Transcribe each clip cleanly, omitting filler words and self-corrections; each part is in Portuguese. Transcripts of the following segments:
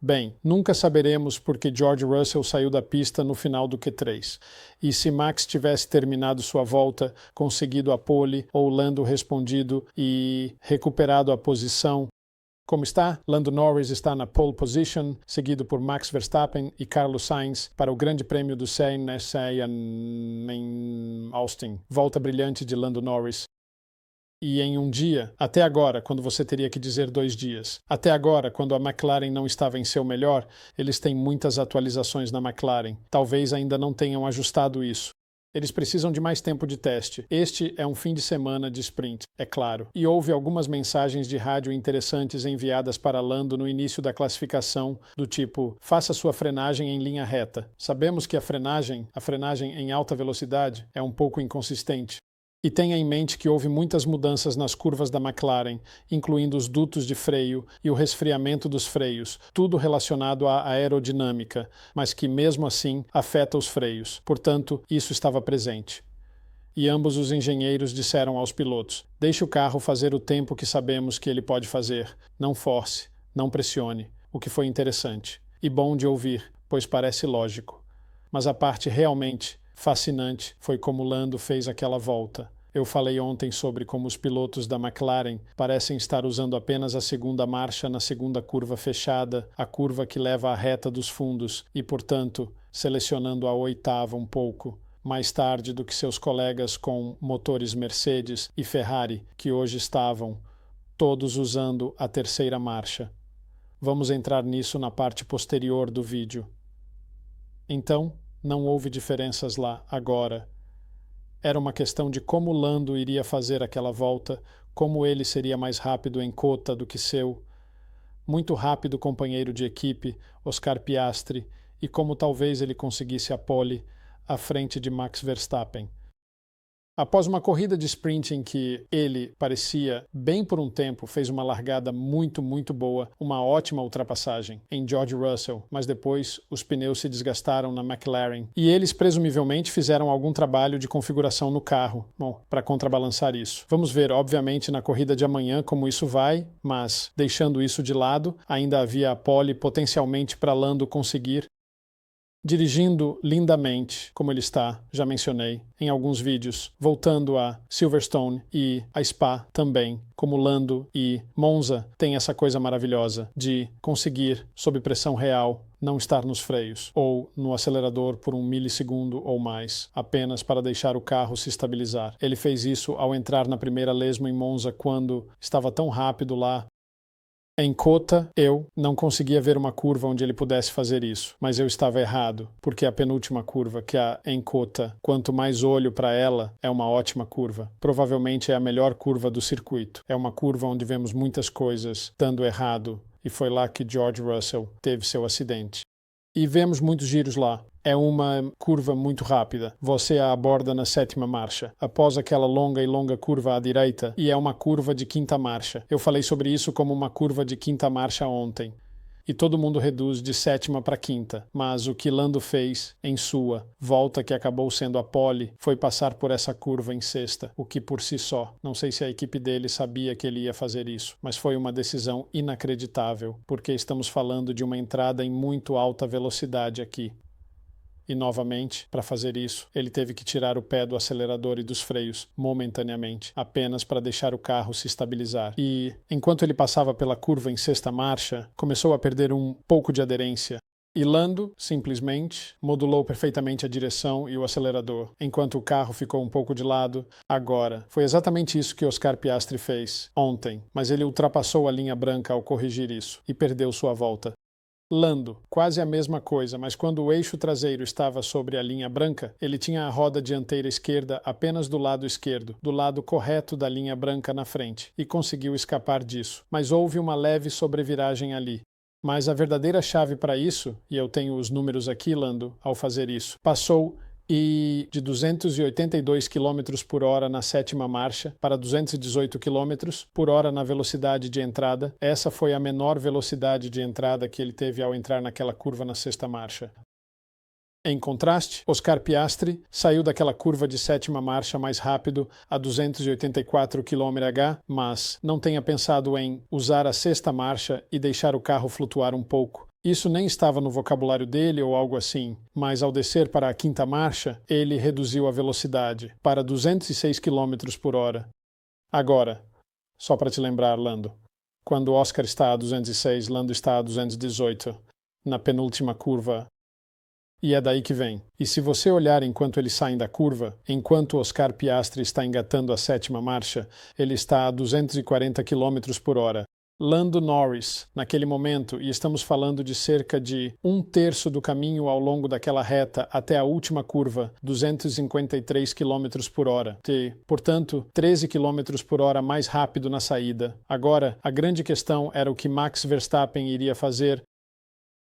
Bem, nunca saberemos porque George Russell saiu da pista no final do Q3. E se Max tivesse terminado sua volta, conseguido a pole, ou Lando respondido e recuperado a posição. Como está? Lando Norris está na pole position, seguido por Max Verstappen e Carlos Sainz para o Grande Prêmio do CNSA em Austin. Volta brilhante de Lando Norris. E em um dia, até agora, quando você teria que dizer 2 dias, até agora, quando a McLaren não estava em seu melhor, eles têm muitas atualizações na McLaren. Talvez ainda não tenham ajustado isso. Eles precisam de mais tempo de teste. Este é um fim de semana de sprint, é claro. E houve algumas mensagens de rádio interessantes enviadas para Lando no início da classificação, do tipo, faça sua frenagem em linha reta. Sabemos que a frenagem em alta velocidade, é um pouco inconsistente. E tenha em mente que houve muitas mudanças nas curvas da McLaren, incluindo os dutos de freio e o resfriamento dos freios, tudo relacionado à aerodinâmica, mas que mesmo assim afeta os freios. Portanto, isso estava presente. E ambos os engenheiros disseram aos pilotos: deixe o carro fazer o tempo que sabemos que ele pode fazer. Não force, não pressione, o que foi interessante. E bom de ouvir, pois parece lógico. Mas a parte realmente fascinante foi como Lando fez aquela volta. Eu falei ontem sobre como os pilotos da McLaren parecem estar usando apenas a segunda marcha na segunda curva fechada, a curva que leva à reta dos fundos, e, portanto, selecionando a oitava um pouco, mais tarde do que seus colegas com motores Mercedes e Ferrari, que hoje estavam todos usando a terceira marcha. Vamos entrar nisso na parte posterior do vídeo. Então, não houve diferenças lá, agora. Era uma questão de como Lando iria fazer aquela volta, como ele seria mais rápido em Cota do que seu muito rápido companheiro de equipe, Oscar Piastri, e como talvez ele conseguisse a pole à frente de Max Verstappen. Após uma corrida de sprint em que ele parecia, bem por um tempo, fez uma largada muito boa, uma ótima ultrapassagem em George Russell, mas depois os pneus se desgastaram na McLaren e eles presumivelmente fizeram algum trabalho de configuração no carro, para contrabalançar isso. Vamos ver, obviamente, na corrida de amanhã como isso vai, mas, deixando isso de lado, ainda havia a pole potencialmente para Lando conseguir, dirigindo lindamente, como ele está, já mencionei, em alguns vídeos, voltando a Silverstone e a Spa também, como Lando e Monza têm essa coisa maravilhosa de conseguir, sob pressão real, não estar nos freios ou no acelerador por 1 milissegundo ou mais, apenas para deixar o carro se estabilizar. Ele fez isso ao entrar na primeira lesma em Monza quando estava tão rápido lá. Em Cota, eu não conseguia ver uma curva onde ele pudesse fazer isso, mas eu estava errado, porque a penúltima curva, que é em Cota, quanto mais olho para ela, é uma ótima curva. Provavelmente é a melhor curva do circuito. É uma curva onde vemos muitas coisas dando errado, e foi lá que George Russell teve seu acidente. E vemos muitos giros lá. É uma curva muito rápida. Você a aborda na 7ª marcha, após aquela longa curva à direita, e é uma curva de 5ª marcha. Eu falei sobre isso como uma curva de 5ª marcha ontem. E todo mundo reduz de 7ª para 5ª. Mas o que Lando fez em sua volta, que acabou sendo a pole, foi passar por essa curva em 6ª, o que por si só, não sei se a equipe dele sabia que ele ia fazer isso, mas foi uma decisão inacreditável, porque estamos falando de uma entrada em muito alta velocidade aqui. E, novamente, para fazer isso, ele teve que tirar o pé do acelerador e dos freios, momentaneamente, apenas para deixar o carro se estabilizar. E, enquanto ele passava pela curva em 6ª marcha, começou a perder um pouco de aderência. E Lando, simplesmente, modulou perfeitamente a direção e o acelerador, enquanto o carro ficou um pouco de lado. Agora, foi exatamente isso que Oscar Piastri fez ontem, mas ele ultrapassou a linha branca ao corrigir isso e perdeu sua volta. Lando, quase a mesma coisa, mas quando o eixo traseiro estava sobre a linha branca, ele tinha a roda dianteira esquerda apenas do lado esquerdo, do lado correto da linha branca na frente, e conseguiu escapar disso. Mas houve uma leve sobreviragem ali. Mas a verdadeira chave para isso, e eu tenho os números aqui, Lando, ao fazer isso, passou de 282 km por hora na 7ª marcha para 218 km por hora na velocidade de entrada. Essa foi a menor velocidade de entrada que ele teve ao entrar naquela curva na 6ª marcha. Em contraste, Oscar Piastri saiu daquela curva de 7ª marcha mais rápido a 284 km/h, mas não tenha pensado em usar a 6ª marcha e deixar o carro flutuar um pouco, Isso nem estava no vocabulário dele ou algo assim, mas ao descer para a quinta marcha, ele reduziu a velocidade para 206 km por hora. Agora, só para te lembrar, Lando, quando Oscar está a 206, Lando está a 218, na penúltima curva. E é daí que vem. E se você olhar enquanto eles saem da curva, enquanto Oscar Piastri está engatando a sétima marcha, ele está a 240 km por hora. Lando Norris, naquele momento, e estamos falando de cerca de 1/3 do caminho ao longo daquela reta até a última curva, 253 km por hora, portanto, 13 km por hora mais rápido na saída. Agora, a grande questão era o que Max Verstappen iria fazer.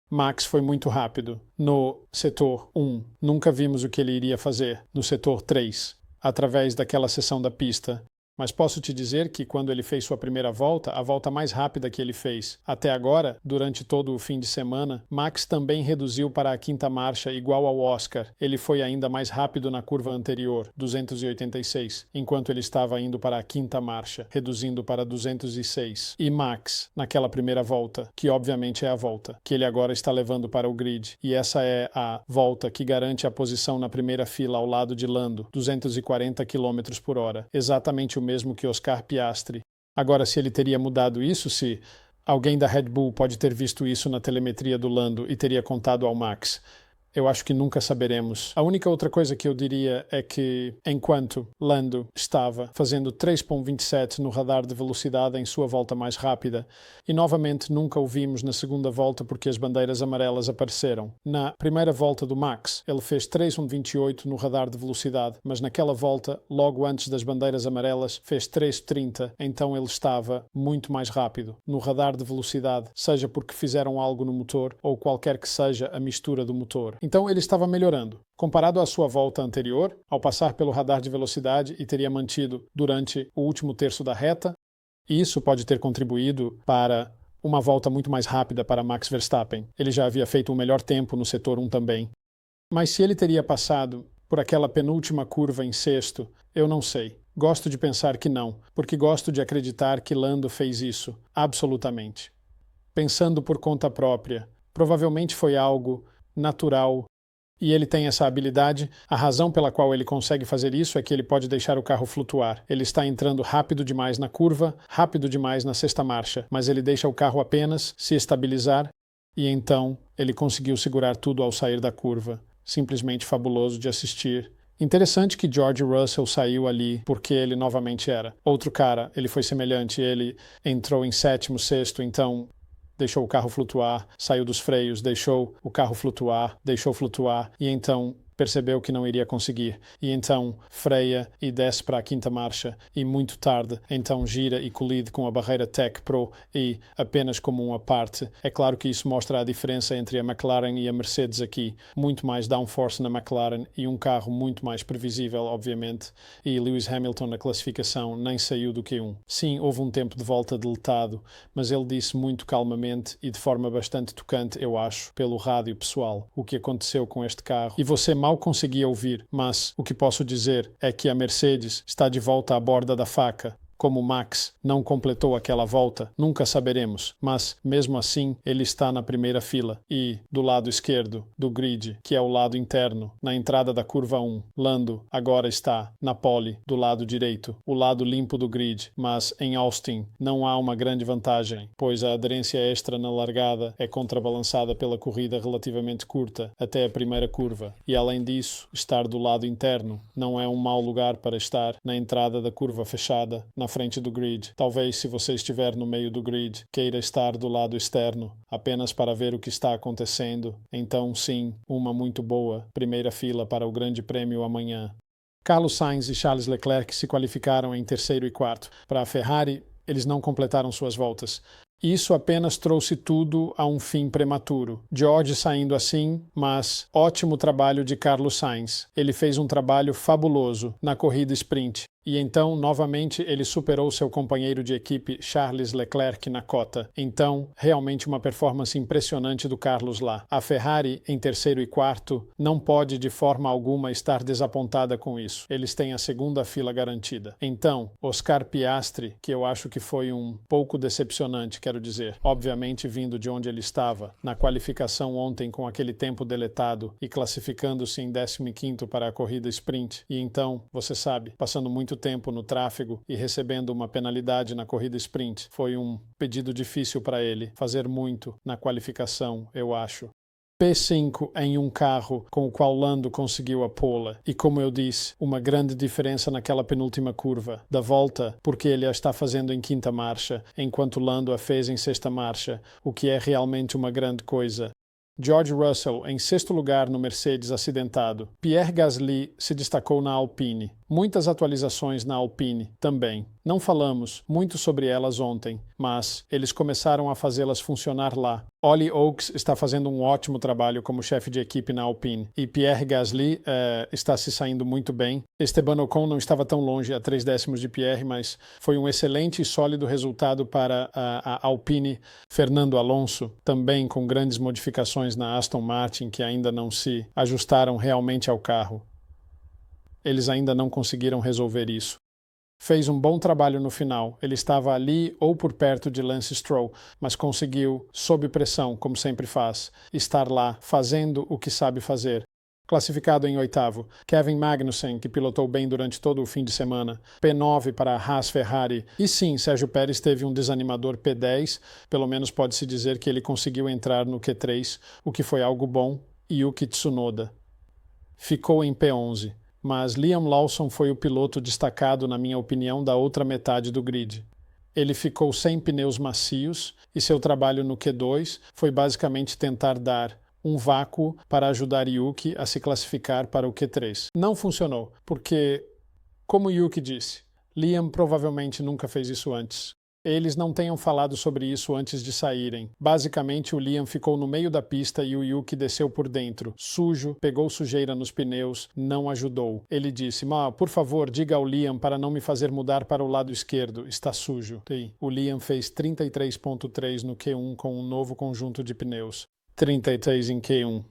Max foi muito rápido no setor 1. Nunca vimos o que ele iria fazer no setor 3, através daquela seção da pista. Mas posso te dizer que quando ele fez sua primeira volta, a volta mais rápida que ele fez até agora, durante todo o fim de semana, Max também reduziu para a quinta marcha igual ao Oscar. Ele foi ainda mais rápido na curva anterior, 286, enquanto ele estava indo para a quinta marcha, reduzindo para 206. E Max, naquela primeira volta, que obviamente é a volta que ele agora está levando para o grid, e essa é a volta que garante a posição na primeira fila ao lado de Lando, 240 km por hora, exatamente o mesmo que Oscar Piastri. Agora, se ele teria mudado isso, se alguém da Red Bull pode ter visto isso na telemetria do Lando e teria contado ao Max, eu acho que nunca saberemos. A única outra coisa que eu diria é que, enquanto Lando estava fazendo 3.27 no radar de velocidade em sua volta mais rápida, e novamente nunca o vimos na segunda volta porque as bandeiras amarelas apareceram. Na primeira volta do Max, ele fez 3.28 no radar de velocidade, mas naquela volta, logo antes das bandeiras amarelas, fez 3.30, então ele estava muito mais rápido no radar de velocidade, seja porque fizeram algo no motor ou qualquer que seja a mistura do motor. Então ele estava melhorando. Comparado à sua volta anterior, ao passar pelo radar de velocidade e teria mantido durante o último terço da reta, isso pode ter contribuído para uma volta muito mais rápida para Max Verstappen. Ele já havia feito um melhor tempo no setor 1 também. Mas se ele teria passado por aquela penúltima curva em sexto, eu não sei. Gosto de pensar que não, porque gosto de acreditar que Lando fez isso, absolutamente. Pensando por conta própria, provavelmente foi algo natural, e ele tem essa habilidade. A razão pela qual ele consegue fazer isso é que ele pode deixar o carro flutuar. Ele está entrando rápido demais na curva, rápido demais na sexta marcha, mas ele deixa o carro apenas se estabilizar e então ele conseguiu segurar tudo ao sair da curva. Simplesmente fabuloso de assistir. Interessante que George Russell saiu ali porque ele novamente era. Outro cara, ele foi semelhante, ele entrou em sétimo, sexto, então deixou o carro flutuar, saiu dos freios, deixou o carro flutuar, deixou flutuar e então percebeu que não iria conseguir. E então freia e desce para a quinta marcha e muito tarde então gira e colide com a barreira Tech Pro e apenas como uma parte. É claro que isso mostra a diferença entre a McLaren e a Mercedes aqui. Muito mais downforce na McLaren e um carro muito mais previsível, obviamente. E Lewis Hamilton na classificação nem saiu do Q1. Sim, houve um tempo de volta deletado, mas ele disse muito calmamente e de forma bastante tocante, eu acho, pelo rádio pessoal, o que aconteceu com este carro. E você mal conseguia ouvir, mas o que posso dizer é que a Mercedes está de volta à borda da faca. Como Max não completou aquela volta, nunca saberemos, mas, mesmo assim, ele está na primeira fila e, do lado esquerdo do grid, que é o lado interno, na entrada da curva 1, Lando agora está na pole do lado direito, o lado limpo do grid, mas em Austin não há uma grande vantagem, pois a aderência extra na largada é contrabalançada pela corrida relativamente curta até a primeira curva, e além disso, estar do lado interno não é um mau lugar para estar na entrada da curva fechada, na frente do grid. Talvez, se você estiver no meio do grid, queira estar do lado externo, apenas para ver o que está acontecendo. Então, sim, uma muito boa primeira fila para o Grande Prêmio amanhã. Carlos Sainz e Charles Leclerc se qualificaram em terceiro e quarto. Para a Ferrari, eles não completaram suas voltas. Isso apenas trouxe tudo a um fim prematuro. George saindo assim, mas ótimo trabalho de Carlos Sainz. Ele fez um trabalho fabuloso na corrida sprint. E então, novamente, ele superou seu companheiro de equipe Charles Leclerc na cota. Então, realmente uma performance impressionante do Carlos lá. A Ferrari, em terceiro e quarto, não pode de forma alguma estar desapontada com isso. Eles têm a segunda fila garantida. Então, Oscar Piastri, que eu acho que foi um pouco decepcionante, quero dizer, obviamente vindo de onde ele estava, na qualificação ontem com aquele tempo deletado e classificando-se em 15º para a corrida sprint, e então, você sabe, passando muito tempo no tráfego e recebendo uma penalidade na corrida sprint. Foi um pedido difícil para ele, fazer muito na qualificação, eu acho. P5 em um carro com o qual Lando conseguiu a pole e, como eu disse, uma grande diferença naquela penúltima curva da volta, porque ele a está fazendo em quinta marcha, enquanto Lando a fez em sexta marcha, o que é realmente uma grande coisa. George Russell em sexto lugar no Mercedes acidentado. Pierre Gasly se destacou na Alpine. Muitas atualizações na Alpine também. Não falamos muito sobre elas ontem, mas eles começaram a fazê-las funcionar lá. Ollie Oaks está fazendo um ótimo trabalho como chefe de equipe na Alpine e Pierre Gasly está se saindo muito bem. Esteban Ocon não estava tão longe, a 3 décimos de Pierre, mas foi um excelente e sólido resultado para a Alpine. Fernando Alonso, também com grandes modificações na Aston Martin que ainda não se ajustaram realmente ao carro. Eles ainda não conseguiram resolver isso. Fez um bom trabalho no final. Ele estava ali ou por perto de Lance Stroll, mas conseguiu, sob pressão, como sempre faz, estar lá, fazendo o que sabe fazer. Classificado em oitavo, Kevin Magnussen, que pilotou bem durante todo o fim de semana. P9 para a Haas Ferrari. E sim, Sérgio Pérez teve um desanimador P10, pelo menos pode-se dizer que ele conseguiu entrar no Q3, o que foi algo bom, e Yuki Tsunoda ficou em P11. Mas Liam Lawson foi o piloto destacado, na minha opinião, da outra metade do grid. Ele ficou sem pneus macios e seu trabalho no Q2 foi basicamente tentar dar um vácuo para ajudar Yuki a se classificar para o Q3. Não funcionou, porque, como Yuki disse, Liam provavelmente nunca fez isso antes. Eles não tenham falado sobre isso antes de saírem. Basicamente, o Liam ficou no meio da pista e o Yuki desceu por dentro. Sujo, pegou sujeira nos pneus, não ajudou. Ele disse, por favor, diga ao Liam para não me fazer mudar para o lado esquerdo, está sujo. O Liam fez 33.3 no Q1 com um novo conjunto de pneus. 33 em Q1.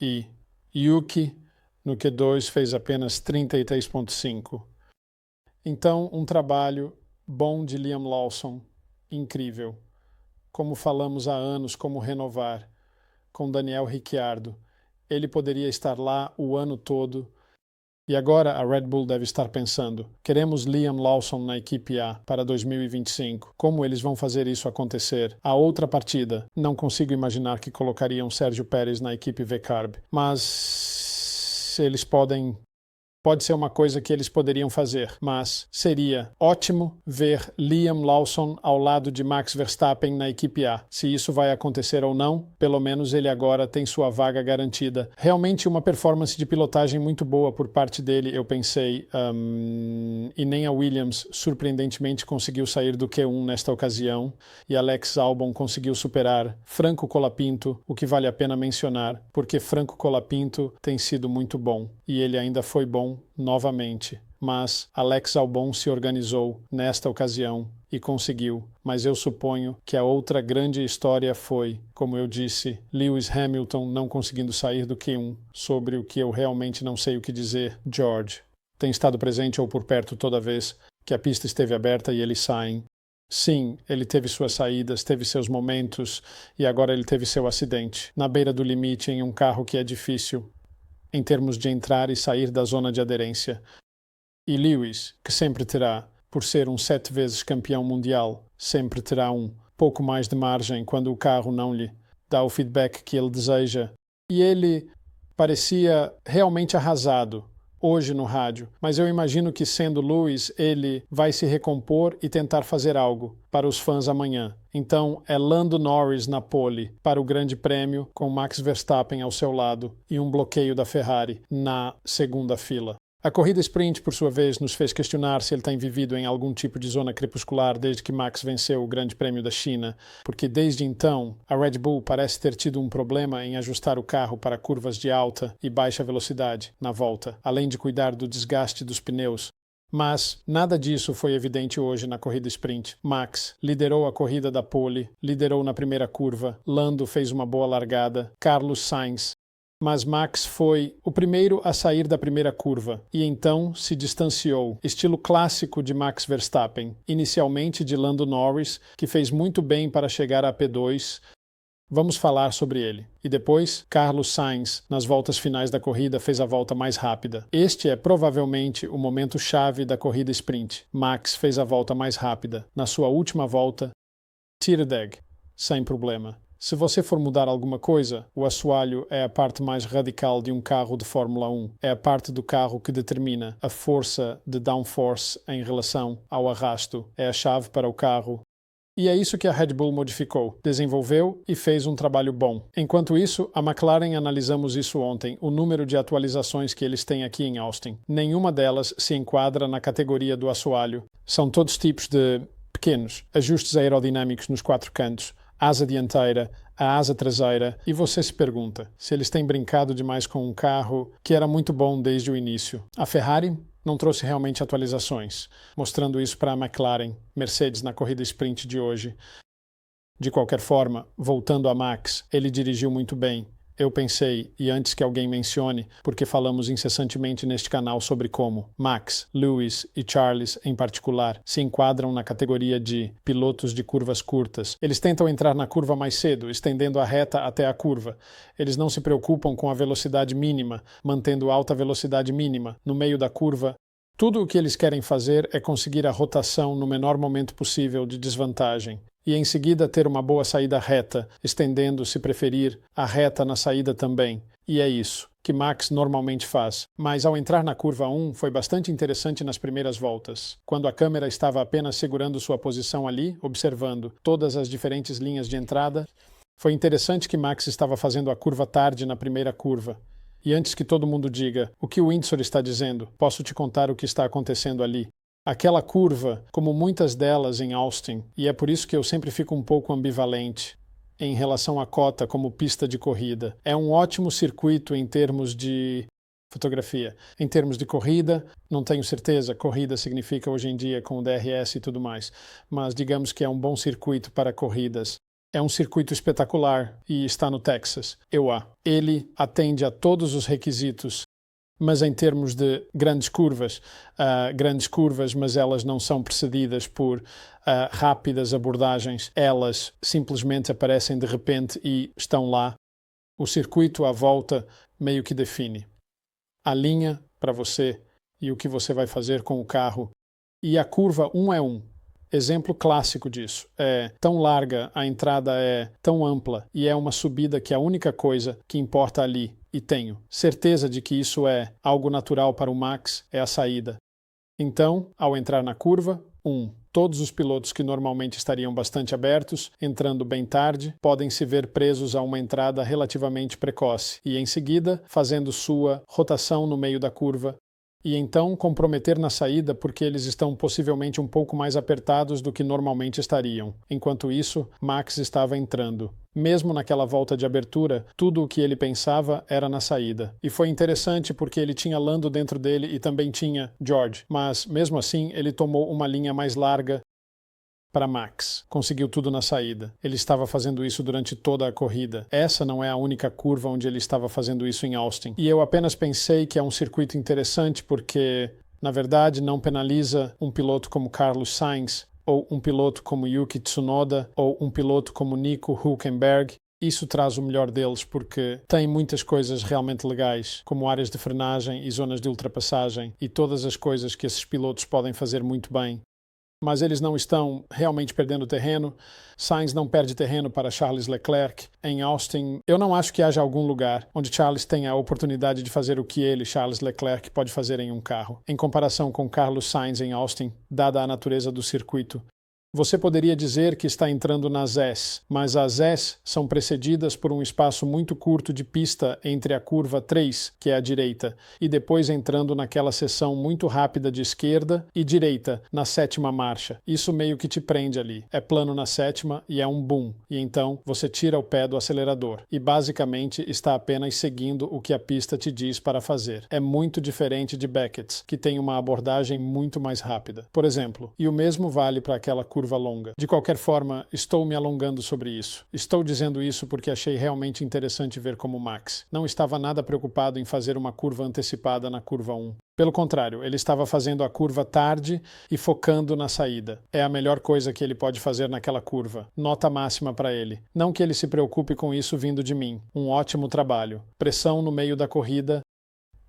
E Yuki, no Q2, fez apenas 33.5. Então, um trabalho bom de Liam Lawson, incrível. Como falamos há anos, como renovar. Com Daniel Ricciardo. Ele poderia estar lá o ano todo. E agora a Red Bull deve estar pensando, queremos Liam Lawson na equipe A para 2025. Como eles vão fazer isso acontecer? A outra partida, não consigo imaginar que colocariam Sérgio Pérez na equipe V-Carb. Mas eles podem... Pode ser uma coisa que eles poderiam fazer, mas seria ótimo ver Liam Lawson ao lado de Max Verstappen na equipe A. Se isso vai acontecer ou não, pelo menos ele agora tem sua vaga garantida. Realmente uma performance de pilotagem muito boa por parte dele, eu pensei, e nem a Williams surpreendentemente conseguiu sair do Q1 nesta ocasião, e Alex Albon conseguiu superar Franco Colapinto, o que vale a pena mencionar, porque Franco Colapinto tem sido muito bom, e ele ainda foi bom novamente, mas Alex Albon se organizou nesta ocasião e conseguiu. Mas eu suponho que a outra grande história foi, como eu disse, Lewis Hamilton não conseguindo sair do Q1, sobre o que eu realmente não sei o que dizer. George tem estado presente ou por perto toda vez que a pista esteve aberta e eles saem. Sim, ele teve suas saídas, teve seus momentos e agora ele teve seu acidente, na beira do limite em um carro que é difícil em termos de entrar e sair da zona de aderência. E Lewis, que sempre terá, por ser um 7 vezes campeão mundial, sempre terá um pouco mais de margem quando o carro não lhe dá o feedback que ele deseja. E ele parecia realmente arrasado hoje no rádio, mas eu imagino que, sendo Lewis, ele vai se recompor e tentar fazer algo para os fãs amanhã. Então é Lando Norris na pole para o Grande Prêmio, com Max Verstappen ao seu lado e um bloqueio da Ferrari na segunda fila. A corrida sprint, por sua vez, nos fez questionar se ele tem vivido em algum tipo de zona crepuscular desde que Max venceu o Grande Prêmio da China, porque desde então a Red Bull parece ter tido um problema em ajustar o carro para curvas de alta e baixa velocidade na volta, além de cuidar do desgaste dos pneus. Mas nada disso foi evidente hoje na corrida sprint. Max liderou a corrida da pole, liderou na primeira curva, Lando fez uma boa largada, Carlos Sainz. Mas Max foi o primeiro a sair da primeira curva e então se distanciou, estilo clássico de Max Verstappen, inicialmente de Lando Norris, que fez muito bem para chegar a P2. Vamos falar sobre ele. E depois, Carlos Sainz, nas voltas finais da corrida, fez a volta mais rápida. Este é provavelmente o momento chave da corrida sprint. Max fez a volta mais rápida. Na sua última volta, Tirdeg, sem problema. Se você for mudar alguma coisa, o assoalho é a parte mais radical de um carro de Fórmula 1. É a parte do carro que determina a força de downforce em relação ao arrasto. É a chave para o carro. E é isso que a Red Bull modificou, desenvolveu e fez um trabalho bom. Enquanto isso, a McLaren, analisamos isso ontem, o número de atualizações que eles têm aqui em Austin. Nenhuma delas se enquadra na categoria do assoalho. São todos tipos de pequenos ajustes aerodinâmicos nos 4 cantos, asa dianteira, a asa traseira, e você se pergunta se eles têm brincado demais com um carro que era muito bom desde o início. A Ferrari não trouxe realmente atualizações, mostrando isso para a McLaren, Mercedes na corrida sprint de hoje. De qualquer forma, voltando a Max, ele dirigiu muito bem. Eu pensei, e antes que alguém mencione, porque falamos incessantemente neste canal sobre como Max, Lewis e Charles, em particular, se enquadram na categoria de pilotos de curvas curtas. Eles tentam entrar na curva mais cedo, estendendo a reta até a curva. Eles não se preocupam com a velocidade mínima, mantendo alta velocidade mínima no meio da curva. Tudo o que eles querem fazer é conseguir a rotação no menor momento possível de desvantagem. E em seguida ter uma boa saída reta, estendendo, se preferir, a reta na saída também. E é isso que Max normalmente faz. Mas ao entrar na curva 1 foi bastante interessante nas primeiras voltas, quando a câmera estava apenas segurando sua posição ali, observando todas as diferentes linhas de entrada. Foi interessante que Max estava fazendo a curva tarde na primeira curva. E antes que todo mundo diga o que o Windsor está dizendo, posso te contar o que está acontecendo ali. Aquela curva, como muitas delas em Austin, e é por isso que eu sempre fico um pouco ambivalente em relação à cota como pista de corrida. É um ótimo circuito em termos de fotografia. Em termos de corrida, não tenho certeza, corrida significa hoje em dia com o DRS e tudo mais, mas digamos que é um bom circuito para corridas. É um circuito espetacular e está no Texas. Ele atende a todos os requisitos. Mas em termos de grandes curvas, mas elas não são precedidas por rápidas abordagens, elas simplesmente aparecem de repente e estão lá. O circuito à volta meio que define a linha para você e o que você vai fazer com o carro. E a curva 1 é 1. Exemplo clássico disso. É tão larga, a entrada é tão ampla e é uma subida que a única coisa que importa ali, e tenho certeza de que isso é algo natural para o Max, é a saída. Então, ao entrar na curva, todos os pilotos que normalmente estariam bastante abertos, entrando bem tarde, podem se ver presos a uma entrada relativamente precoce e, em seguida, fazendo sua rotação no meio da curva, e então comprometer na saída porque eles estão possivelmente um pouco mais apertados do que normalmente estariam. Enquanto isso, Max estava entrando. Mesmo naquela volta de abertura, tudo o que ele pensava era na saída. E foi interessante porque ele tinha Lando dentro dele e também tinha George. Mas, mesmo assim, ele tomou uma linha mais larga para Max. Conseguiu tudo na saída. Ele estava fazendo isso durante toda a corrida. Essa não é a única curva onde ele estava fazendo isso em Austin. E eu apenas pensei que é um circuito interessante porque, na verdade, não penaliza um piloto como Carlos Sainz, ou um piloto como Yuki Tsunoda, ou um piloto como Nico Hülkenberg. Isso traz o melhor deles porque tem muitas coisas realmente legais, como áreas de frenagem e zonas de ultrapassagem, e todas as coisas que esses pilotos podem fazer muito bem. Mas eles não estão realmente perdendo terreno. Sainz não perde terreno para Charles Leclerc. Em Austin, eu não acho que haja algum lugar onde Charles tenha a oportunidade de fazer o que ele, Charles Leclerc, pode fazer em um carro. Em comparação com Carlos Sainz em Austin, dada a natureza do circuito, Você poderia dizer que está entrando nas S, mas as S são precedidas por um espaço muito curto de pista entre a curva 3, que é a direita, e depois entrando naquela seção muito rápida de esquerda e direita, na sétima marcha. Isso meio que te prende ali. É plano na sétima e é um boom, e então você tira o pé do acelerador, e basicamente está apenas seguindo o que a pista te diz para fazer. É muito diferente de Beckett's, que tem uma abordagem muito mais rápida. Por exemplo, e o mesmo vale para aquela curva longa. De qualquer forma, estou me alongando sobre isso. Estou dizendo isso porque achei realmente interessante ver como Max não estava nada preocupado em fazer uma curva antecipada na curva 1. Pelo contrário, ele estava fazendo a curva tarde e focando na saída. É a melhor coisa que ele pode fazer naquela curva. Nota máxima para ele. Não que ele se preocupe com isso vindo de mim. Um ótimo trabalho. Pressão no meio da corrida,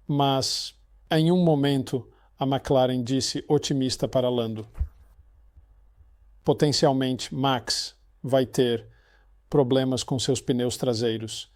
mas em um momento a McLaren disse otimista para Lando: potencialmente, Max vai ter problemas com seus pneus traseiros.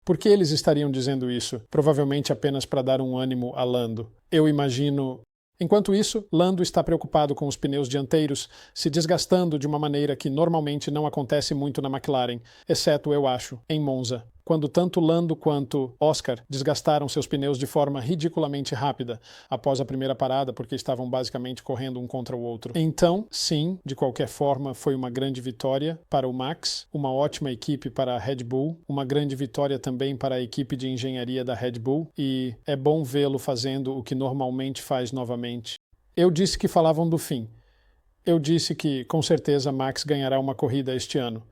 Por que eles estariam dizendo isso? Provavelmente apenas para dar um ânimo a Lando. Eu imagino. Enquanto isso, Lando está preocupado com os pneus dianteiros se desgastando de uma maneira que normalmente não acontece muito na McLaren, exceto, eu acho, em Monza, quando tanto Lando quanto Oscar desgastaram seus pneus de forma ridiculamente rápida após a primeira parada, porque estavam basicamente correndo um contra o outro. Então, sim, de qualquer forma, foi uma grande vitória para o Max, uma ótima equipe para a Red Bull, uma grande vitória também para a equipe de engenharia da Red Bull, e é bom vê-lo fazendo o que normalmente faz novamente. Eu disse que falavam do fim. Eu disse que, com certeza, Max ganhará uma corrida este ano.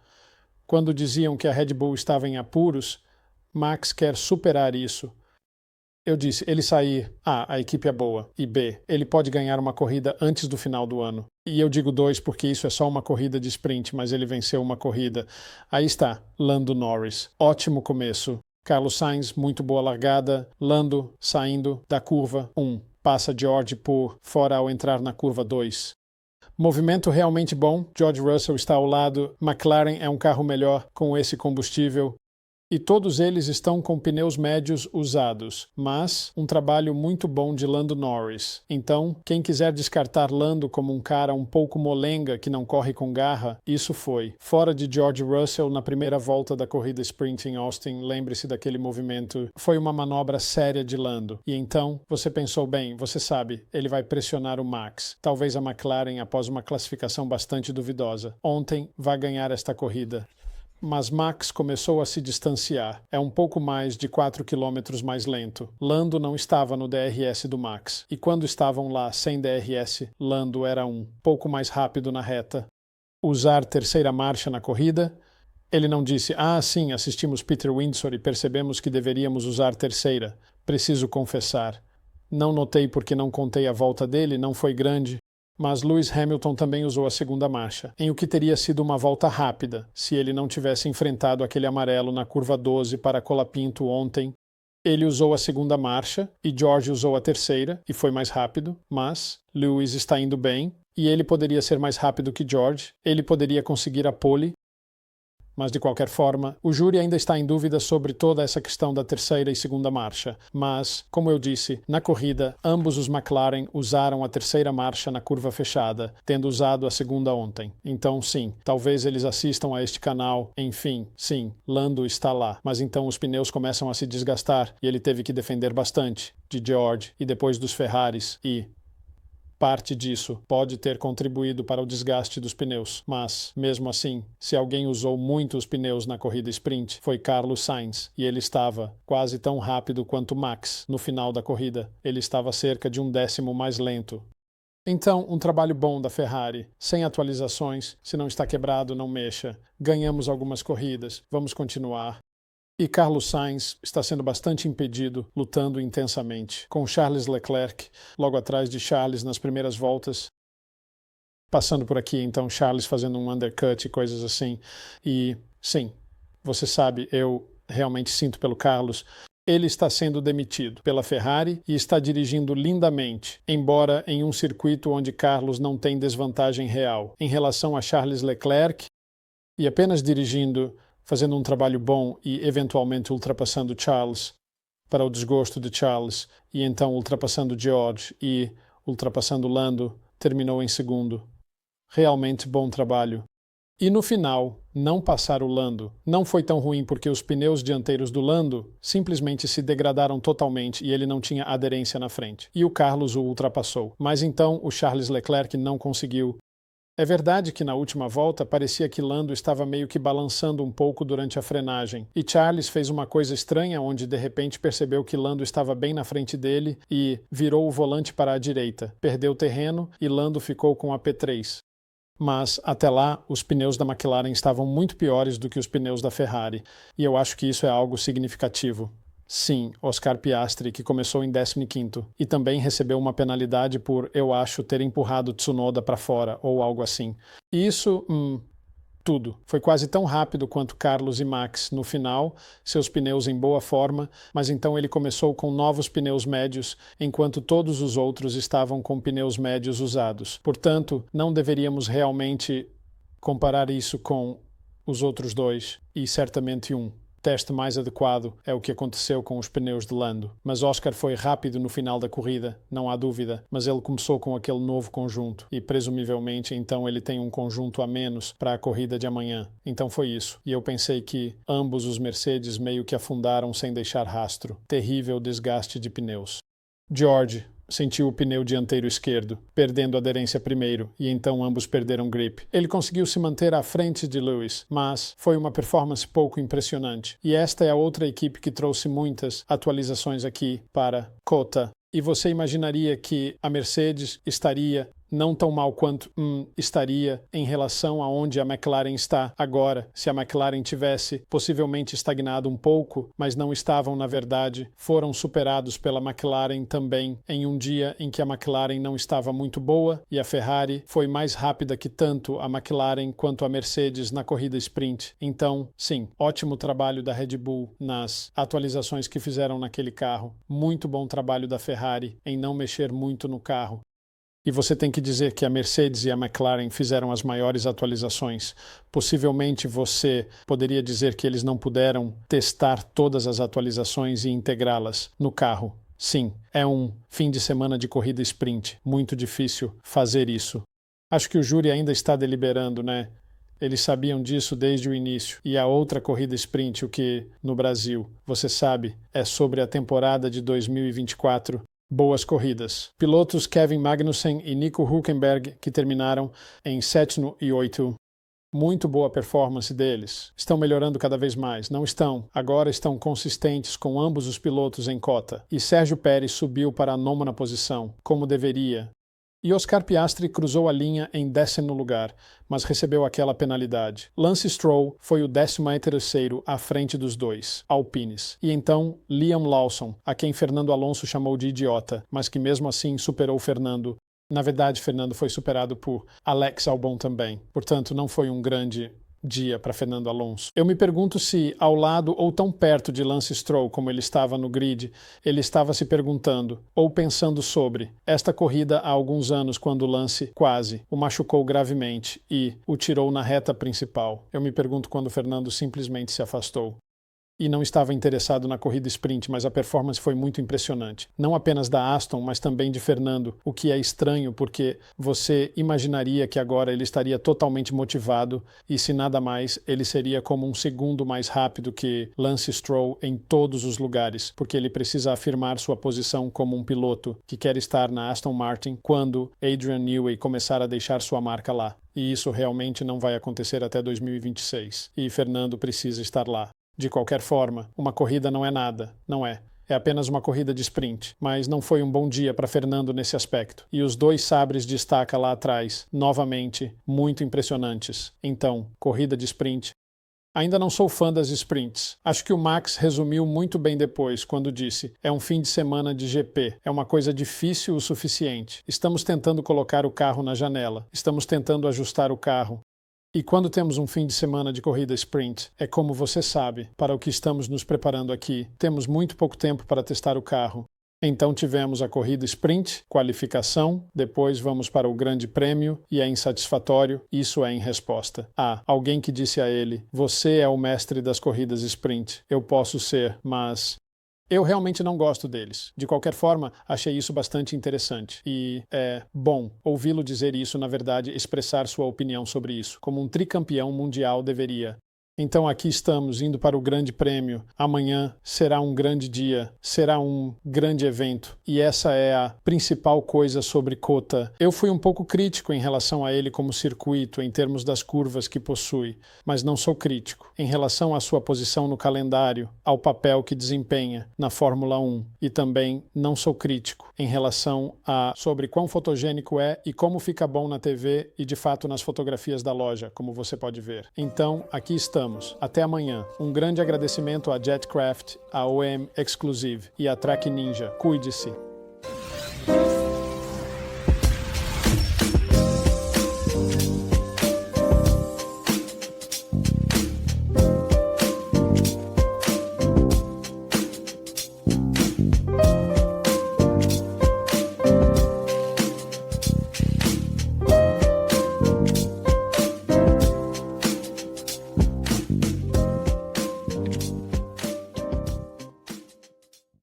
Quando diziam que a Red Bull estava em apuros, Max quer superar isso. Eu disse, ele sair, A, a equipe é boa, e B, ele pode ganhar uma corrida antes do final do ano. E eu digo 2 porque isso é só uma corrida de sprint, mas ele venceu uma corrida. Aí está, Lando Norris. Ótimo começo. Carlos Sainz, muito boa largada. Lando saindo da curva 1. Passa George por fora ao entrar na curva 2. Movimento realmente bom, George Russell está ao lado, McLaren é um carro melhor com esse combustível e todos eles estão com pneus médios usados, mas um trabalho muito bom de Lando Norris. Então, quem quiser descartar Lando como um cara um pouco molenga que não corre com garra, isso foi. Fora de George Russell na primeira volta da corrida sprint em Austin, lembre-se daquele movimento, foi uma manobra séria de Lando. E então, você pensou bem, você sabe, ele vai pressionar o Max. Talvez a McLaren, após uma classificação bastante duvidosa, ontem vai ganhar esta corrida. Mas Max começou a se distanciar. É um pouco mais de 4 km mais lento. Lando não estava no DRS do Max. E quando estavam lá sem DRS, Lando era pouco mais rápido na reta. Usar terceira marcha na corrida? Ele não disse, sim, assistimos Peter Windsor e percebemos que deveríamos usar terceira. Preciso confessar. Não notei porque não contei a volta dele, não foi grande. Mas Lewis Hamilton também usou a segunda marcha, em o que teria sido uma volta rápida, se ele não tivesse enfrentado aquele amarelo na curva 12 para Colapinto ontem. Ele usou a segunda marcha e George usou a terceira e foi mais rápido, mas Lewis está indo bem e ele poderia ser mais rápido que George, ele poderia conseguir a pole. Mas, de qualquer forma, o júri ainda está em dúvida sobre toda essa questão da terceira e segunda marcha. Mas, como eu disse, na corrida, ambos os McLaren usaram a terceira marcha na curva fechada, tendo usado a segunda ontem. Então, sim, talvez eles assistam a este canal. Enfim, sim, Lando está lá. Mas então os pneus começam a se desgastar e ele teve que defender bastante de George e depois dos Ferraris e... parte disso pode ter contribuído para o desgaste dos pneus, mas, mesmo assim, se alguém usou muito os pneus na corrida sprint, foi Carlos Sainz, e ele estava quase tão rápido quanto Max no final da corrida. Ele estava cerca de 1/10 mais lento. Então, um trabalho bom da Ferrari, sem atualizações, se não está quebrado, não mexa. Ganhamos algumas corridas, vamos continuar. E Carlos Sainz está sendo bastante impedido, lutando intensamente, com Charles Leclerc logo atrás de Charles nas primeiras voltas. Passando por aqui, então, Charles fazendo um undercut e coisas assim. E, sim, você sabe, eu realmente sinto pelo Carlos. Ele está sendo demitido pela Ferrari e está dirigindo lindamente, embora em um circuito onde Carlos não tem desvantagem real em relação a Charles Leclerc e apenas dirigindo, fazendo um trabalho bom e eventualmente ultrapassando Charles, para o desgosto de Charles, e então ultrapassando George e ultrapassando Lando, terminou em segundo. Realmente bom trabalho. E no final, não passar o Lando. Não foi tão ruim porque os pneus dianteiros do Lando simplesmente se degradaram totalmente e ele não tinha aderência na frente. E o Carlos o ultrapassou. Mas então o Charles Leclerc não conseguiu. É verdade que na última volta parecia que Lando estava meio que balançando um pouco durante a frenagem, e Charles fez uma coisa estranha onde de repente percebeu que Lando estava bem na frente dele e virou o volante para a direita, perdeu terreno e Lando ficou com a P3. Mas, até lá, os pneus da McLaren estavam muito piores do que os pneus da Ferrari, e eu acho que isso é algo significativo. Sim, Oscar Piastri, que começou em 15º, e também recebeu uma penalidade por, eu acho, ter empurrado Tsunoda para fora, ou algo assim. E isso, tudo. Foi quase tão rápido quanto Carlos e Max no final, seus pneus em boa forma, mas então ele começou com novos pneus médios, enquanto todos os outros estavam com pneus médios usados. Portanto, não deveríamos realmente comparar isso com os outros dois, e certamente teste mais adequado é o que aconteceu com os pneus de Lando. Mas Oscar foi rápido no final da corrida, não há dúvida, mas ele começou com aquele novo conjunto e presumivelmente então ele tem um conjunto a menos para a corrida de amanhã. Então foi isso. E eu pensei que ambos os Mercedes meio que afundaram sem deixar rastro. Terrível desgaste de pneus. George sentiu o pneu dianteiro esquerdo, perdendo aderência primeiro, e então ambos perderam grip. Ele conseguiu se manter à frente de Lewis, mas foi uma performance pouco impressionante. E esta é a outra equipe que trouxe muitas atualizações aqui para COTA. E você imaginaria que a Mercedes estaria não tão mal quanto estaria em relação a onde a McLaren está agora, se a McLaren tivesse possivelmente estagnado um pouco, mas não estavam na verdade, foram superados pela McLaren também em um dia em que a McLaren não estava muito boa e a Ferrari foi mais rápida que tanto a McLaren quanto a Mercedes na corrida sprint. Então, sim, ótimo trabalho da Red Bull nas atualizações que fizeram naquele carro, muito bom trabalho da Ferrari em não mexer muito no carro. E você tem que dizer que a Mercedes e a McLaren fizeram as maiores atualizações. Possivelmente você poderia dizer que eles não puderam testar todas as atualizações e integrá-las no carro. Sim, é um fim de semana de corrida sprint. Muito difícil fazer isso. Acho que o júri ainda está deliberando, né? Eles sabiam disso desde o início. E a outra corrida sprint, o que, no Brasil, você sabe, é sobre a temporada de 2024. Boas corridas. Pilotos Kevin Magnussen e Nico Hülkenberg, que terminaram em 7º e 8º. Muito boa performance deles. Estão melhorando cada vez mais. Não estão. Agora estão consistentes com ambos os pilotos em cota. E Sérgio Pérez subiu para a 9ª posição, como deveria. E Oscar Piastri cruzou a linha em 10º lugar, mas recebeu aquela penalidade. Lance Stroll foi o 13º à frente dos dois, Alpines. E então Liam Lawson, a quem Fernando Alonso chamou de idiota, mas que mesmo assim superou Fernando. Na verdade, Fernando foi superado por Alex Albon também. Portanto, não foi um grande dia para Fernando Alonso. Eu me pergunto se, ao lado ou tão perto de Lance Stroll como ele estava no grid, ele estava se perguntando ou pensando sobre esta corrida há alguns anos quando Lance quase o machucou gravemente e o tirou na reta principal. Eu me pergunto quando Fernando simplesmente se afastou. E não estava interessado na corrida sprint, mas a performance foi muito impressionante. Não apenas da Aston, mas também de Fernando, o que é estranho porque você imaginaria que agora ele estaria totalmente motivado e, se nada mais, ele seria como um segundo mais rápido que Lance Stroll em todos os lugares, porque ele precisa afirmar sua posição como um piloto que quer estar na Aston Martin quando Adrian Newey começar a deixar sua marca lá. E isso realmente não vai acontecer até 2026. E Fernando precisa estar lá. De qualquer forma, uma corrida não é nada, não é. É apenas uma corrida de sprint, mas não foi um bom dia para Fernando nesse aspecto. E os dois sabres de estaca lá atrás, novamente, muito impressionantes. Então, corrida de sprint. Ainda não sou fã das sprints. Acho que o Max resumiu muito bem depois, quando disse: é um fim de semana de GP. É uma coisa difícil o suficiente. Estamos tentando colocar o carro na janela. Estamos tentando ajustar o carro. E quando temos um fim de semana de corrida sprint, é como você sabe, para o que estamos nos preparando aqui. Temos muito pouco tempo para testar o carro. Então tivemos a corrida sprint, qualificação, depois vamos para o grande prêmio e é insatisfatório, isso é em resposta. Alguém que disse a ele: você é o mestre das corridas sprint, eu posso ser, mas Eu realmente não gosto deles. De qualquer forma, achei isso bastante interessante. E é bom ouvi-lo dizer isso, na verdade, expressar sua opinião sobre isso, como um tricampeão mundial deveria. Então aqui estamos, indo para o Grande Prêmio. Amanhã será um grande dia, será um grande evento. E essa é a principal coisa sobre COTA. Eu fui um pouco crítico em relação a ele como circuito, em termos das curvas que possui, mas não sou crítico em relação à sua posição no calendário, ao papel que desempenha na Fórmula 1. E também não sou crítico em relação a sobre quão fotogênico é e como fica bom na TV e de fato nas fotografias da loja, como você pode ver. Então, aqui estamos. Até amanhã. Um grande agradecimento à Jetcraft, à OM Exclusive e à Track Ninja. Cuide-se.